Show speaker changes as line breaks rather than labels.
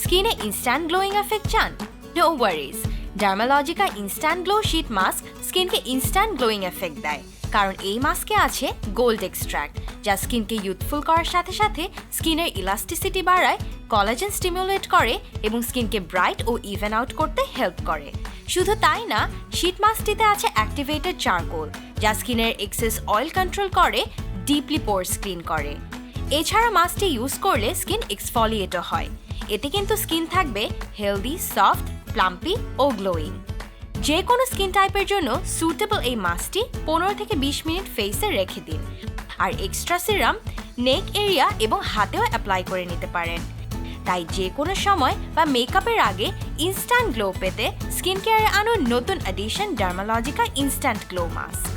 স্কিনে instant glowing effect চান? No worries, Dermalogika Instant Glow Sheet mask স্কিনকে instant glowing effect দেয়, কারণ এই মাস্কে আছে গোল্ড এক্সট্র্যাক্ট, যা স্কিনকে ইউথফুল করার সাথে সাথে স্কিনের ইলাস্টিসিটি বাড়ায়, কোলাজেন স্টিমুলেট করে এবং স্কিনকে ব্রাইট ও ইভেন আউট করতে হেল্প করে। শুধু তাই না, শীট মাস্কটিতে আছে অ্যাক্টিভেটেড চারকোল, যা স্কিনের এক্সেস অয়েল কন্ট্রোল করে, ডিপলি পোরস ক্লিন করে। এছাড়া মাস্কটি ইউজ করলে স্কিন এক্সফলিয়েটও হয়। এতে কিন্তু স্কিন থাকবে হেলদি, সফট, প্লাম্পি ও গ্লোয়িং। যে কোনো স্কিন টাইপের জন্য সুটেবল এই মাস্কটি 15 থেকে 20 মিনিট ফেসে রেখে দিন, আর এক্সট্রা সিরাম নেক এরিয়া এবং হাতেও অ্যাপ্লাই করে নিতে পারেন। তাই যে কোনো সময় বা মেকআপের আগে ইনস্ট্যান্ট গ্লো পেতে স্কিন কেয়ারে আনুন নতুন edition Dermalogika instant glow mask.